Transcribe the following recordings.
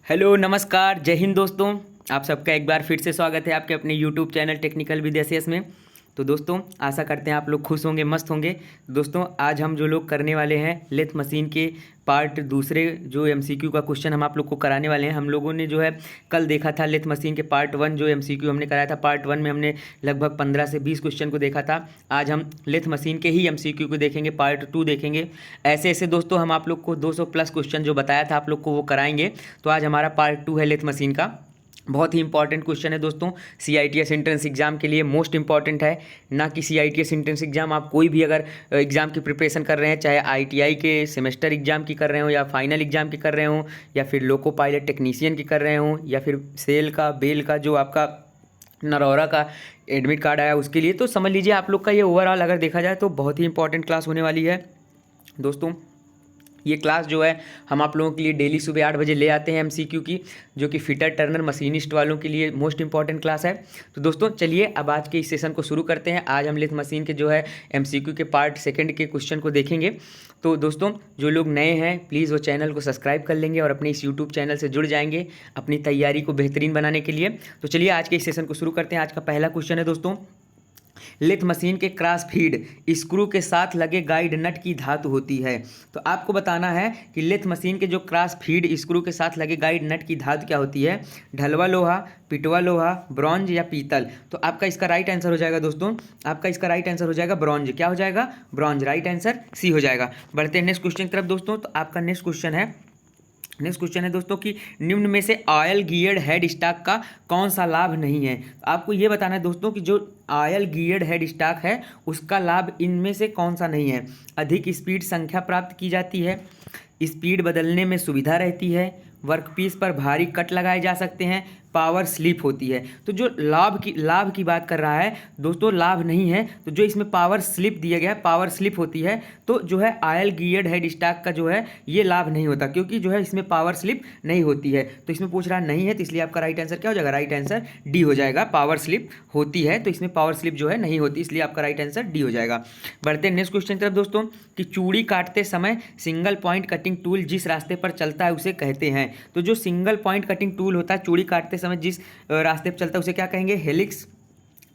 Hello नमस्कार जय हिंद दोस्तों। आप सबका एक बार फिर से स्वागत है आपके अपने YouTube channel technical with SS में। तो दोस्तों आशा करते हैं आप लोग खुश होंगे, मस्त होंगे। दोस्तों आज हम जो लोग करने वाले हैं लेथ मशीन के पार्ट दूसरे जो एमसीक्यू का क्वेश्चन हम आप लोग को कराने वाले हैं। हम लोगों ने जो है कल देखा था लेथ मशीन के पार्ट 1 जो एमसीक्यू हमने कराया था। पार्ट 1 में हमने लगभग 15 से 20 क्वेश्चन को देखा था। आज हम लेथ मशीन के ही एमसीक्यू को देखेंगे, पार्ट 2 देखेंगे। ऐसे ऐसे दोस्तों हम आप लोग को 200 प्लस क्वेश्चन जो बताया था आप लोग को वो कराएंगे। तो आज हमारा पार्ट 2 है लेथ मशीन का। बहुत ही इंपॉर्टेंट क्वेश्चन है दोस्तों, सीआईटीएस एंट्रेंस एग्जाम के लिए मोस्ट इंपॉर्टेंट है। ना कि सीआईटीएस एंट्रेंस एग्जाम आप कोई भी अगर एग्जाम की प्रिपरेशन कर रहे हैं, चाहे आईटीआई के सेमेस्टर एग्जाम की कर रहे हो या फाइनल एग्जाम की कर रहे हो या फिर लोको पायलट टेक्नीशियन की कर रहे हो या फिर सेल का बेल का जो आपका नरौरा का एडमिट कार्ड आया उसके लिए, तो समझ लीजिए आप लोग का ये ओवरऑल अगर देखा जाए तो बहुत ही इंपॉर्टेंट क्लास होने वाली है दोस्तों। ये क्लास जो है हम आप लोगों के लिए डेली सुबह 8 बजे ले आते हैं एमसीक्यू की, जो कि फिटर टर्नर मशीनिस्ट वालों के लिए मोस्ट इंपॉर्टेंट क्लास है। तो दोस्तों चलिए अब आज के इस सेशन को शुरू करते हैं। आज हम लेथ मशीन के जो है एमसीक्यू के पार्ट 2 के क्वेश्चन को देखेंगे। तो दोस्तों जो लोग नए हैं प्लीज़ वो चैनल को सब्सक्राइब कर लेंगे और अपने इस यूट्यूब चैनल से जुड़ जाएंगे अपनी तैयारी को बेहतरीन बनाने के लिए। तो चलिए आज के इस सेशन को शुरू करते हैं। आज का पहला क्वेश्चन है दोस्तों, लेथ मशीन के क्रॉस फीड स्क्रू के साथ लगे गाइड नट की धातु होती है। तो आपको बताना है कि लेथ मशीन के जो क्रॉस फीड स्क्रू के साथ लगे गाइड नट की धातु क्या होती है। ढलवा लोहा, पिटवा लोहा, ब्रॉन्ज या पीतल। तो आपका इसका राइट आंसर हो जाएगा दोस्तों, आपका इसका राइट आंसर हो जाएगा ब्रॉन्ज। क्या हो जाएगा? ब्रॉन्ज। राइट आंसर सी हो जाएगा। बढ़ते हैं नेक्स्ट क्वेश्चन की तरफ दोस्तों। तो आपका नेक्स्ट क्वेश्चन है दोस्तों कि निम्न में से ऑयल गियर्ड हेड स्टॉक का कौन सा लाभ नहीं है। आपको ये बताना है दोस्तों कि जो ऑयल गियर्ड हेड स्टॉक है उसका लाभ इनमें से कौन सा नहीं है। अधिक स्पीड संख्या प्राप्त की जाती है, स्पीड बदलने में सुविधा रहती है, वर्कपीस पर भारी कट लगाए जा सकते हैं, पावर स्लिप होती है। तो जो लाभ की बात कर रहा है दोस्तों, लाभ नहीं है। तो जो इसमें पावर स्लिप दिया गया है, पावर स्लिप होती है। तो जो है ऑयल गियर्ड हेड स्टॉक का जो है ये लाभ नहीं होता, क्योंकि जो है इसमें पावर स्लिप नहीं होती है। तो इसमें पूछ रहा नहीं है, तो इसलिए आपका राइट आंसर क्या हो जाएगा? राइट आंसर डी हो जाएगा। पावर स्लिप होती है तो इसमें पावर स्लिप जो है नहीं होती, इसलिए आपका राइट आंसर डी हो जाएगा। बढ़ते हैं नेक्स्ट क्वेश्चन की तरफ दोस्तों कि चूड़ी काटते समय सिंगल पॉइंट कटिंग टूल जिस रास्ते पर चलता है उसे कहते हैं। तो जो सिंगल पॉइंट कटिंग टूल होता है चूड़ी काटते समय जिस रास्ते पर चलता है उसे क्या कहेंगे? हेलिक्स,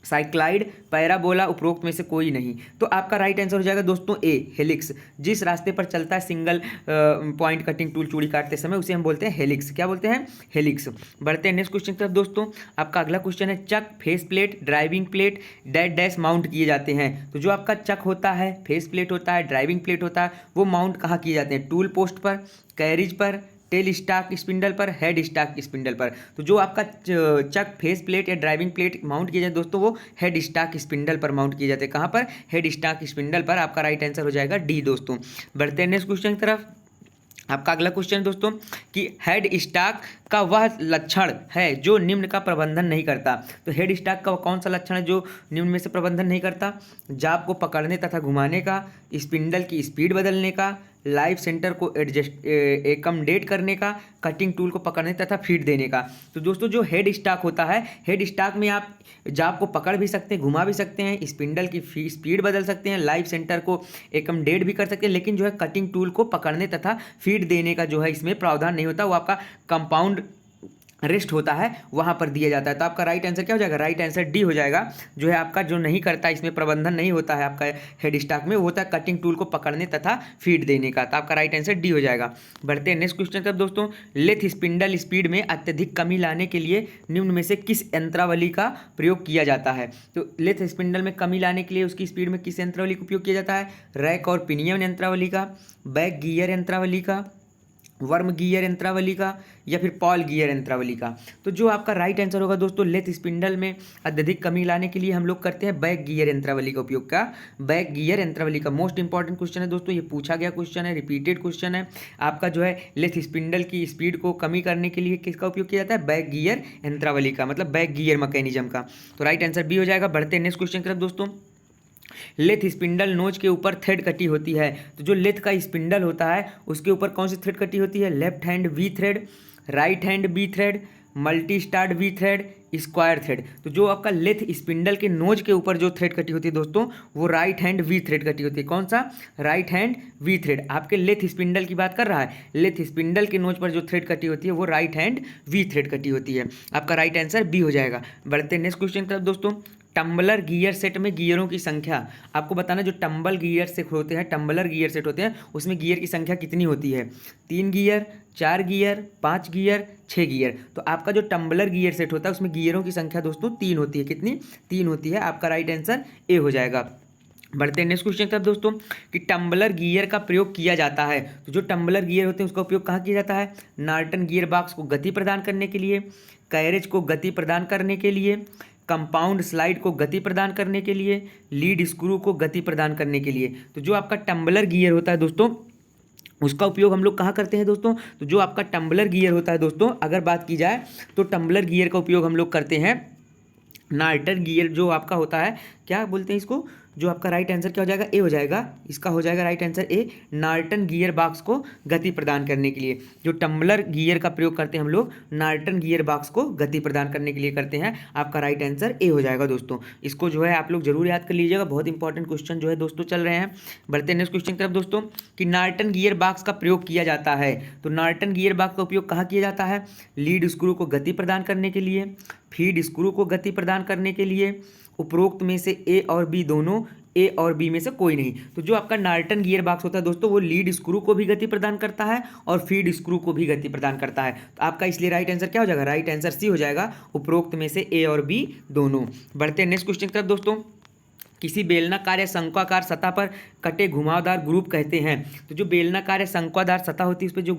साइक्लाइड, पैराबोला, उपरोक्त में से कोई नहीं। तो आपका राइट आंसर हो जाएगा दोस्तों ए, हेलिक्स। जिस रास्ते पर चलता है सिंगल पॉइंट कटिंग टूल चूड़ी काटते समय उसे हम बोलते हैं हेलिक्स। क्या बोलते हैं? हेलिक्स। बढ़ते हैं नेक्स्ट क्वेश्चन की तरफ दोस्तों। आपका अगला क्वेश्चन है chuck, face plate, driving plate dash dash mount किए जाते हैं। तो जो आपका चक होता है, फेस प्लेट होता है, ड्राइविंग प्लेट होता है, वो माउंट कहाँ किए जाते हैं? टूल पोस्ट पर, कैरिज पर, टेल स्टॉक स्पिंडल पर, हेड स्टॉक स्पिंडल पर। तो जो आपका चक, फेस प्लेट या ड्राइविंग प्लेट माउंट किए जाते दोस्तों वो हेड स्टॉक स्पिंडल पर माउंट किए जाते हैं। कहाँ पर? हेड स्टॉक स्पिंडल पर। आपका राइट आंसर हो जाएगा डी दोस्तों। बढ़ते हैं नेक्स्ट क्वेश्चन की तरफ। आपका अगला क्वेश्चन है दोस्तों कि हेड स्टॉक का वह लक्षण है जो निम्न का प्रबंधन नहीं करता। तो हेड स्टॉक का कौन सा लक्षण है जो निम्न में से प्रबंधन नहीं करता? जाब को पकड़ने तथा घुमाने का, स्पिंडल की स्पीड बदलने का, लाइव सेंटर को एकमडेट करने का, कटिंग टूल को पकड़ने तथा फीड देने का। तो दोस्तों जो हेड स्टॉक होता है, हेड स्टॉक में आप जाब को पकड़ भी सकते हैं, घुमा भी सकते हैं, स्पिंडल की स्पीड बदल सकते हैं, लाइव सेंटर को एकमडेट भी कर सकते हैं, लेकिन जो है कटिंग टूल को पकड़ने तथा फीड देने का जो है इसमें प्रावधान नहीं होता। वो आपका कंपाउंड रेस्ट होता है वहाँ पर दिया जाता है। तो आपका राइट आंसर क्या हो जाएगा? राइट आंसर डी हो जाएगा। जो है आपका जो नहीं करता, इसमें प्रबंधन नहीं होता है आपका हेड स्टॉक में, वो होता है कटिंग टूल को पकड़ने तथा फीड देने का। तो आपका राइट आंसर डी हो जाएगा। बढ़ते हैं नेक्स्ट क्वेश्चन तक दोस्तों। लेथ स्पिंडल स्पीड में अत्यधिक कमी लाने के लिए निम्न में से किस यंत्रावली का प्रयोग किया जाता है। तो लेथ स्पिंडल में कमी लाने के लिए उसकी स्पीड में किस यंत्रावली का उपयोग किया जाता है? रैक और पिनियन यंत्रावली का, बैक गियर यंत्रावली का, वर्म गियर यंत्रावली का, या फिर पॉल गियर यंत्रावली का। तो जो आपका राइट आंसर होगा दोस्तों, लेथ स्पिंडल में अत्यधिक कमी लाने के लिए हम लोग करते हैं बैक गियर यंत्रावली का उपयोग। का बैक गियर यंत्रावली का मोस्ट इंपॉर्टेंट क्वेश्चन है दोस्तों, ये पूछा गया क्वेश्चन है, रिपीटेड क्वेश्चन है। आपका जो है लेथ स्पिंडल की स्पीड को कमी करने के लिए किसका उपयोग किया जाता है? बैक गियर यंत्रावली का, मतलब बैक गियर मैकेनिज्म का। तो राइट आंसर बी हो जाएगा। बढ़ते हैं नेक्स्ट क्वेश्चन की तरफ दोस्तों। लेथ स्पिंडल नोच के ऊपर थ्रेड कटी होती है। तो जो लेथ का स्पिंडल होता है उसके ऊपर कौन सी थ्रेड कटी होती है? Left hand V thread, right hand B thread, multi start V thread, square thread. तो जो आपका लेथ स्पिंडल के नोज के ऊपर जो थ्रेड कटी होती है दोस्तों, वो राइट हैंड वी थ्रेड कटी होती है। कौन सा? Right hand V thread. आपके लेथ स्पिंडल की बात कर रहा है, लेथ स्पिंडल के नोज पर जो थ्रेड कटी होती है वो राइट हैंड वी थ्रेड कटी होती है। आपका राइट आंसर बी हो जाएगा। बढ़ते हैं नेक्स्ट क्वेश्चन की तरफ दोस्तों। टम्बलर गियर सेट में गियरों की संख्या आपको बताना। जो टम्बल गियर सेट होते हैं, टम्बलर गियर सेट होते हैं, उसमें गियर की संख्या कितनी होती है? 3 गियर, 4 गियर, 5 गियर, 6 गियर। तो आपका जो टम्बलर गियर सेट होता है उसमें गियरों की संख्या दोस्तों 3 होती है। कितनी? 3 होती है। आपका राइट आंसर ए हो जाएगा। बढ़ते हैं नेक्स्ट क्वेश्चन की तरफ दोस्तों कि टम्बलर गियर का प्रयोग किया जाता है। तो जो टम्बलर गियर होते हैं उसका उपयोग कहाँ किया जाता है? नॉर्टन गियर बॉक्स को गति प्रदान करने के लिए, कैरेज को गति प्रदान करने के लिए, कंपाउंड स्लाइड को गति प्रदान करने के लिए, लीड स्क्रू को गति प्रदान करने के लिए। तो जो आपका टम्बलर गियर होता है दोस्तों उसका उपयोग हम लोग कहाँ करते हैं दोस्तों? तो जो आपका टम्बलर गियर होता है दोस्तों, अगर बात की जाए तो टम्बलर गियर का उपयोग हम लोग करते हैं नॉर्टन गियर जो आपका होता है, क्या बोलते हैं इसको? जो आपका राइट आंसर क्या हो जाएगा? ए हो जाएगा। इसका हो जाएगा right answer A, Norton gear box को गति प्रदान करने के लिए। जो टम्बलर गियर का प्रयोग करते हैं हम लोग नॉर्टन गियर बॉक्स को गति प्रदान करने के लिए करते हैं। आपका राइट आंसर ए हो जाएगा दोस्तों। इसको जो है आप लोग जरूर याद कर लीजिएगा, बहुत इंपॉर्टेंट क्वेश्चन जो है दोस्तों चल रहे हैं। बढ़ते हैं नेक्स्ट क्वेश्चन की तरफ दोस्तों कि नॉर्टन गियर बॉक्स का प्रयोग किया जाता है। तो नॉर्टन गियर बॉक्स का उपयोग कहाँ किया जाता है? लीड स्क्रू को गति प्रदान करने के लिए, फीड स्क्रू को गति प्रदान करने के लिए, उपरोक्त में से ए और बी दोनों, ए और बी में से कोई नहीं। तो जो आपका नॉर्टन गियर बॉक्स होता है दोस्तों वो लीड स्क्रू को भी गति प्रदान करता है और फीड स्क्रू को भी गति प्रदान करता है। तो आपका इसलिए राइट आंसर क्या हो जाएगा? राइट आंसर सी हो जाएगा, उपरोक्त में से ए और बी दोनों। बढ़ते हैं नेक्स्ट क्वेश्चन की तरफ दोस्तों। किसी बेलनाकार या शंक्वाकार सतह पर कटे घुमावदार ग्रुप कहते हैं। तो जो बेलनाकार या शंक्वाकार सतह होती है उस पर जो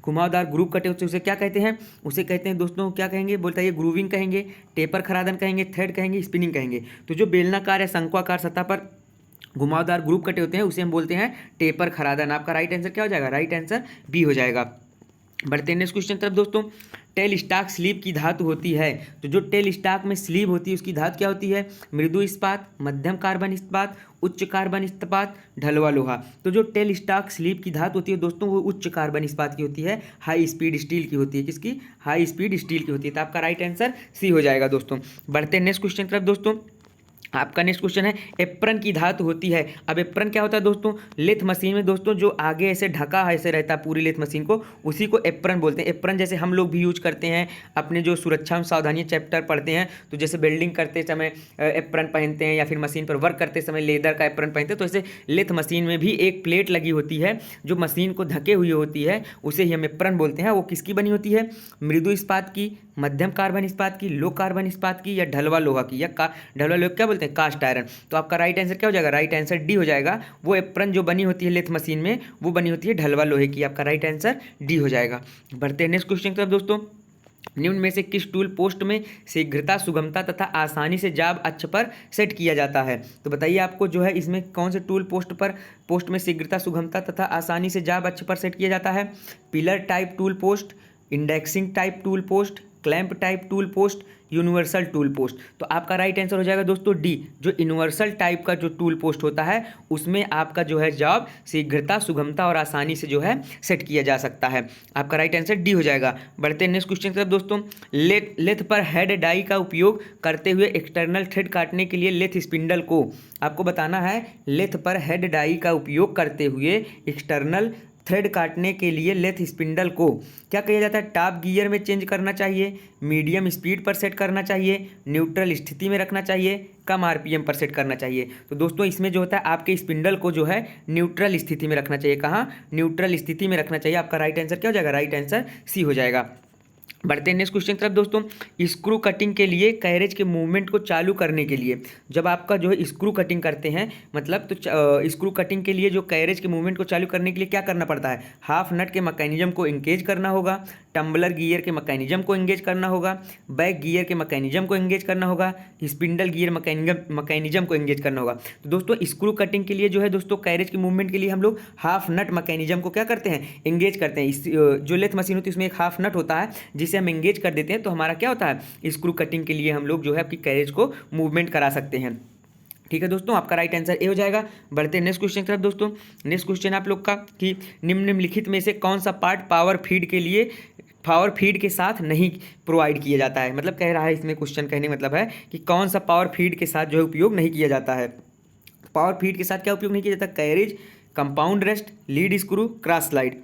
घुमावदार ग्रुप कटे होते हैं उसे क्या कहते हैं? उसे कहते हैं दोस्तों, क्या कहेंगे? बोलता है ये ग्रूविंग कहेंगे, टेपर खरादन कहेंगे, थ्रेड कहेंगे, स्पिनिंग कहेंगे। तो जो बेलनाकार या शंक्वाकार सतह पर घुमावदार ग्रुप कटे होते हैं उसे हम बोलते हैं टेपर खरादन। आपका राइट आंसर क्या हो जाएगा? राइट आंसर बी हो जाएगा। बढ़ते हैं नेक्स्ट क्वेश्चन तरफ दोस्तों। टेल स्टाक स्लीव की धातु होती है। तो जो टेल स्टाक में स्लीव होती है उसकी धातु क्या होती है? मृदु इस्पात, मध्यम कार्बन इस्पात, उच्च कार्बन इस्पात, ढलवा लोहा। तो जो टेल स्टाक स्लीव की धातु होती है दोस्तों वो उच्च कार्बन इस्पात की होती है, हाई स्पीड स्टील की होती है। किसकी? हाई स्पीड स्टील की होती है। तो आपका राइट आंसर सी हो जाएगा दोस्तों। बढ़ते हैं नेक्स्ट क्वेश्चन तरफ दोस्तों। आपका नेक्स्ट क्वेश्चन है एप्रन की धातु होती है। अब एप्रन क्या होता है दोस्तों? लेथ मशीन में दोस्तों जो आगे ऐसे ढका ऐसे रहता है पूरी लेथ मशीन को, उसी को एप्रन बोलते हैं। एप्रन जैसे हम लोग भी यूज करते हैं अपने जो सुरक्षा एवं सावधानी चैप्टर पढ़ते हैं, तो जैसे वेल्डिंग करते समय एप्रन पहनते हैं या फिर मशीन पर वर्क करते समय लेदर का एप्रन पहनते हैं, तो ऐसे लेथ मशीन में भी एक प्लेट लगी होती है जो मशीन को ढके हुई होती है, उसे ही हम एप्रन बोलते हैं। वो किसकी बनी होती है? मृदु इस्पात की, मध्यम कार्बन इस्पात की, लो कार्बन इस्पात की, या ढलवा लोहा की, या ढलवा लोहा क्या बोलते हैं? Cast iron. तो आपका राइट आंसर क्या हो जाएगा? राइट आंसर डी हो जाएगा। वो एप्रन जो बनी होती है लेथ मशीन में वो बनी होती है ढलवा लोहे की। आपका राइट आंसर डी हो जाएगा। बढ़ते हैं नेक्स्ट क्वेश्चन की तरफ दोस्तों। निम्न में से किस टूल पोस्ट में शीघ्रता, सुगमता तथा आसानी से जाब अक्ष पर सेट किया जाता है? तो बताइए आपको जो है इसमें कौन से टूल पोस्ट में शीघ्रता, सुगमता तथा आसानी से जाब अक्ष पर सेट किया जाता है? Pillar type tool post, indexing type tool post, clamp type tool post, universal tool post. तो आपका राइट आंसर हो जाएगा दोस्तों डी। जो यूनिवर्सल टाइप का जो टूल पोस्ट होता है उसमें आपका जो है जॉब शीघ्रता, सुगमता और आसानी से जो है सेट किया जा सकता है। आपका राइट आंसर डी हो जाएगा। बढ़ते हैं नेक्स्ट क्वेश्चन की तरफ दोस्तों। लेथ पर हेड डाई का उपयोग करते हुए एक्सटर्नल थ्रेड काटने के लिए लेथ स्पिंडल को, आपको बताना है लेथ पर हेड डाई का उपयोग करते हुए एक्सटर्नल थ्रेड काटने के लिए लेथ स्पिंडल को क्या किया जाता है? टॉप गियर में चेंज करना चाहिए, मीडियम स्पीड पर सेट करना चाहिए, न्यूट्रल स्थिति में रखना चाहिए, कम आरपीएम पर सेट करना चाहिए। तो दोस्तों इसमें जो होता है आपके स्पिंडल को जो है न्यूट्रल स्थिति में रखना चाहिए। कहाँ? न्यूट्रल स्थिति में रखना चाहिए। आपका राइट आंसर क्या हो जाएगा? राइट आंसर सी हो जाएगा। बढ़ते हैं नेक्स्ट क्वेश्चन की तरफ दोस्तों। स्क्रू कटिंग के लिए कैरेज के मूवमेंट को चालू करने के लिए, जब आपका जो है स्क्रू कटिंग करते हैं मतलब, तो स्क्रू कटिंग के लिए जो कैरेज के मूवमेंट को चालू करने के लिए क्या करना पड़ता है? हाफ नट के मैकेनिज्म को इंगेज करना होगा, टम्बलर गियर के मैकेनिज्म को इंगेज करना होगा, बैक गियर के मैकेनिज्म को इंगेज करना होगा, स्पिंडल गियर मैकेनिज्म को इंगेज करना होगा। तो दोस्तों स्क्रू कटिंग के लिए जो है दोस्तों कैरेज के मूवमेंट के लिए हम लोग हाफ नट मैकेनिज्म को क्या करते हैं? इंगेज करते हैं। जो लेथ मशीन होती है उसमें एक हाफ नट होता है जिसे हम एंगेज कर देते हैं, तो हमारा क्या होता है? स्क्रू कटिंग के लिए हम लोग जो है आपकी कैरेज को मूवमेंट करा सकते हैं। ठीक है दोस्तों, आपका राइट आंसर ए हो जाएगा। बढ़ते हैं नेक्स्ट क्वेश्चन की तरफ दोस्तों। नेक्स्ट क्वेश्चन आप लोग का कि निम्नलिखित में से कौन सा पार्ट पावर फीड के लिए पावर फीड के साथ नहीं प्रोवाइड किया जाता है। मतलब कह रहा है इसमें क्वेश्चन कहने का मतलब है कि कौन सा पावर फीड के साथ जो है उपयोग नहीं किया जाता है। पावर फीड के साथ क्या उपयोग नहीं किया जाता? Carriage, compound rest, lead screw, cross slide.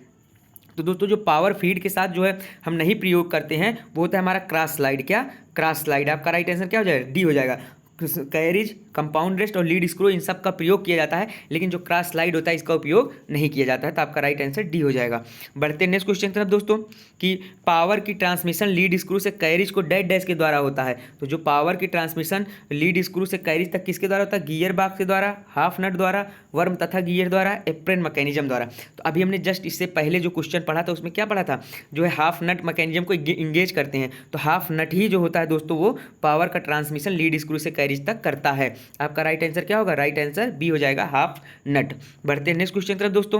तो दोस्तों जो पावर फीड के साथ जो है हम नहीं प्रयोग करते हैं वो होता है हमारा क्रॉस स्लाइड। क्या? Cross slide. आपका राइट आंसर क्या हो जाएगा? डी हो जाएगा। कैरेज, कंपाउंड रेस्ट और लीड स्क्रू इन सब का प्रयोग किया जाता है, लेकिन जो क्रॉस स्लाइड होता है इसका उपयोग नहीं किया जाता है। तो आपका राइट आंसर डी हो जाएगा। बढ़ते हैं नेक्स्ट क्वेश्चन की तरफ दोस्तों कि पावर की ट्रांसमिशन लीड स्क्रू से कैरेज को डैश डैश के द्वारा होता है। तो जो पावर की ट्रांसमिशन लीड स्क्रू से कैरेज तक किसके द्वारा होता है? गियर बॉक्स के द्वारा, हाफ नट द्वारा, वर्म तथा गियर द्वारा, एप्रन मैकेनिज्म द्वारा। तो अभी हमने जस्ट इससे पहले जो क्वेश्चन पढ़ा था उसमें क्या पढ़ा था? जो है हाफ नट मैकेनिज्म को इंगेज करते हैं। तो हाफ नट ही जो होता है दोस्तों वो पावर का ट्रांसमिशन लीड स्क्रू से कैरेज तक करता है। आपका राइट आंसर क्या होगा? राइट आंसर बी हो जाएगा, हाफ नट। बढ़ते हैं नेक्स्ट क्वेश्चन की तरफ दोस्तों।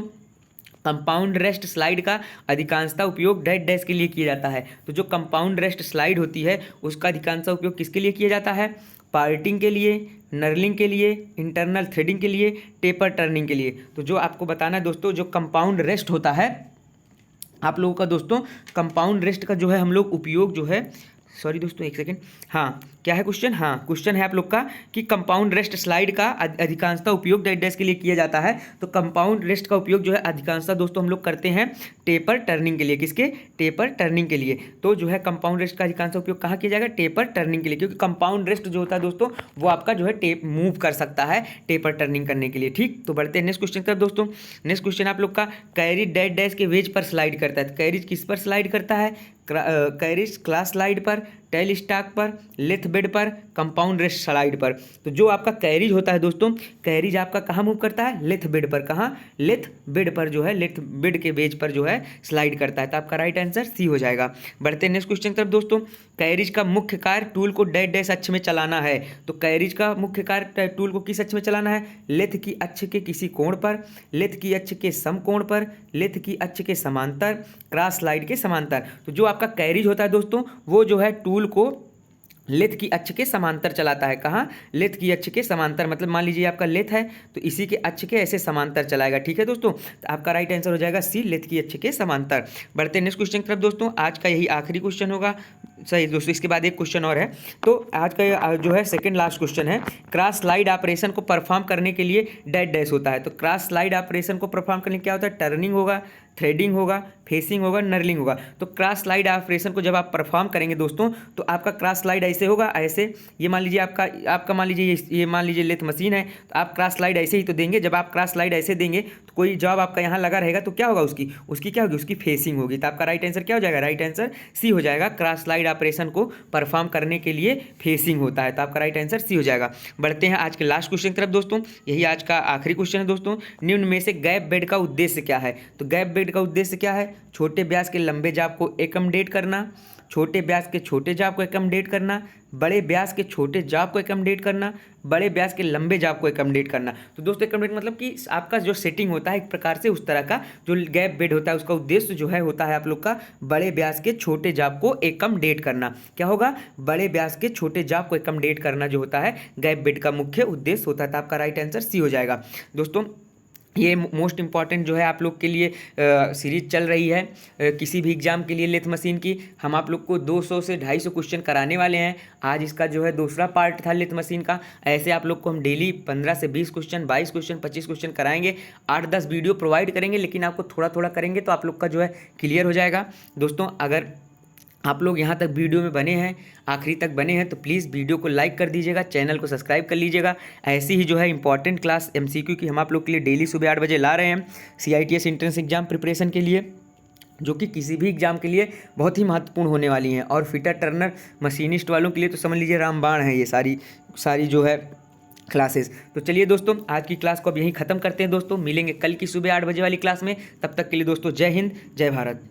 कंपाउंड रेस्ट स्लाइड का अधिकांशतः उपयोग डैश डैश के लिए किया जाता है। तो जो कंपाउंड रेस्ट स्लाइड होती है उसका अधिकांशतः उपयोग किसके लिए किया जाता है? पार्टिंग के लिए, नर्लिंग के लिए, इंटरनल थ्रेडिंग के लिए, टेपर टर्निंग के लिए। तो जो आपको बताना है दोस्तों, जो कंपाउंड रेस्ट होता है आप लोगों का दोस्तों, कंपाउंड रेस्ट का जो है हम लोग उपयोग जो है, सॉरी दोस्तों एक सेकेंड, हाँ क्या है क्वेश्चन? हाँ क्वेश्चन है आप लोग का कि कंपाउंड रेस्ट स्लाइड का अधिकांशतः उपयोग डैश डैश के लिए किया जाता है। तो कंपाउंड रेस्ट का उपयोग जो है अधिकांशतः दोस्तों हम लोग करते हैं टेपर टर्निंग के लिए। किसके? टेपर टर्निंग के लिए। तो जो है कंपाउंड रेस्ट का अधिकांशतः उपयोग कहाँ किया जाएगा? टेपर टर्निंग के लिए, क्योंकि कंपाउंड रेस्ट जो होता है दोस्तों वो आपका जो है टेप मूव कर सकता है टेपर टर्निंग करने के लिए। ठीक, तो बढ़ते हैं नेक्स्ट क्वेश्चन की तरफ दोस्तों। नेक्स्ट क्वेश्चन आप लोग का कैरेज डैश डैश के वेज पर स्लाइड करता है। कैरेज किस पर स्लाइड करता है? कैरेज क्लास स्लाइड पर, टेल स्टॉक पर, लेथ बेड पर, कंपाउंड रेस्ट स्लाइड पर। तो जो आपका कैरेज होता है दोस्तों, कैरेज आपका कहाँ मूव करता है? लेथ बेड पर। कहाँ? लेथ बेड पर जो है, लेथ बेड के बेज पर जो है स्लाइड करता है। तो आपका राइट आंसर सी हो जाएगा। बढ़ते हैं नेक्स्ट क्वेश्चन की तरफ दोस्तों। कैरेज का मुख्य कार्य टूल को डैश डैश अक्ष में चलाना है। तो कैरेज का मुख्य कार्य टूल को किस अक्ष में चलाना है? लेथ की अक्ष के किसी कोण पर, लेथ की अक्ष के समकोण पर, लेथ की अक्ष के समांतर, क्रॉस स्लाइड के समांतर। तो जो आपका कैरेज होता है दोस्तों वो जो है टूल को लेथ की अक्ष के समांतर चलाता है। कहाँ? लेथ की अक्ष के समांतर। मतलब मान लीजिए आपका लेथ है तो इसी के अक्ष के ऐसे समांतर चलाएगा। ठीक है दोस्तों, तो आपका राइट आंसर हो जाएगा सी, लेथ की अक्ष के समांतर। बढ़ते हैं नेक्स्ट क्वेश्चन की तरफ दोस्तों। आज का यही आखिरी क्वेश्चन होगा। सही दोस्तों, इसके बाद एक क्वेश्चन और है। तो आज का जो है सेकंड लास्ट क्वेश्चन है। क्रॉस स्लाइड ऑपरेशन को परफॉर्म करने के लिए डैश डैश होता है। तो क्रॉस स्लाइड ऑपरेशन को परफॉर्म करने के लिए क्या होता है? टर्निंग होगा, थ्रेडिंग होगा, फेसिंग होगा, नर्लिंग होगा। तो क्रॉस स्लाइड ऑपरेशन को जब आप परफॉर्म करेंगे दोस्तों तो आपका क्रॉस स्लाइड ऐसे होगा, ऐसे। ये मान लीजिए आपका मान लीजिए ये मान लीजिए लेथ मशीन है तो आप क्रॉस स्लाइड ऐसे ही तो देंगे। जब आप क्रॉस स्लाइड ऐसे देंगे तो कोई जॉब आपका यहाँ लगा रहेगा तो क्या होगा? उसकी क्या होगी? उसकी फेसिंग होगी। तो आपका राइट आंसर क्या हो जाएगा? राइट आंसर सी हो जाएगा। क्रॉस स्लाइड ऑपरेशन को परफॉर्म करने के लिए फेसिंग होता है। तो आपका राइट आंसर सी हो जाएगा। बढ़ते हैं आज के लास्ट क्वेश्चन की तरफ दोस्तों। यही आज का आखिरी क्वेश्चन है दोस्तों। निम्न में से गैप बेड का उद्देश्य क्या है? तो गैप बेड का उद्देश्य क्या है? छोटे व्यास के लंबे जाप को एकमडेट करना, छोटे व्यास के छोटे जाप को एकमडेट करना, बड़े व्यास के छोटे जाप को एकमडेट करना, बड़े व्यास के लंबे जाप को एकमडेट करना। तो दोस्तों एकमडेट मतलब कि आपका जो सेटिंग होता है एक प्रकार से उस तरह का जो गैप बेड होता है उसका उद्देश्य जो है होता है आप लोग का बड़े व्यास के छोटे जाप को एकमडेट करना। क्या होगा? बड़े व्यास के छोटे जाप को एकमडेट करना जो होता है गैप बेड का मुख्य उद्देश्य होता है। तो आपका राइट आंसर सी हो जाएगा। दोस्तों ये मोस्ट इंपॉर्टेंट जो है आप लोग के लिए सीरीज चल रही है किसी भी एग्जाम के लिए लेथ मशीन की। हम आप लोग को 200 से 250 क्वेश्चन कराने वाले हैं। आज इसका जो है दूसरा पार्ट था लेथ मशीन का। ऐसे आप लोग को हम डेली 15 से 20 क्वेश्चन, 22 क्वेश्चन, 25 क्वेश्चन कराएंगे। 8-10 वीडियो प्रोवाइड करेंगे, लेकिन आपको थोड़ा थोड़ा करेंगे तो आप लोग का जो है क्लियर हो जाएगा। दोस्तों अगर आप लोग यहाँ तक वीडियो में बने हैं, आखिरी तक बने हैं, तो प्लीज़ वीडियो को लाइक कर दीजिएगा, चैनल को सब्सक्राइब कर लीजिएगा। ऐसी ही जो है इंपॉर्टेंट क्लास MCQ की हम आप लोग के लिए डेली सुबह 8 बजे ला रहे हैं CITS एंट्रेंस एग्जाम प्रिपरेशन के लिए, जो कि किसी भी एग्जाम के लिए बहुत ही महत्वपूर्ण होने वाली हैं। और फिटर टर्नर मशीनिस्ट वालों के लिए तो समझ लीजिए रामबाण है ये सारी जो है क्लासेस। तो चलिए दोस्तों आज की क्लास को अब यहीं ख़त्म करते हैं दोस्तों। मिलेंगे कल की सुबह 8 बजे वाली क्लास में। तब तक के लिए दोस्तों जय हिंद, जय भारत।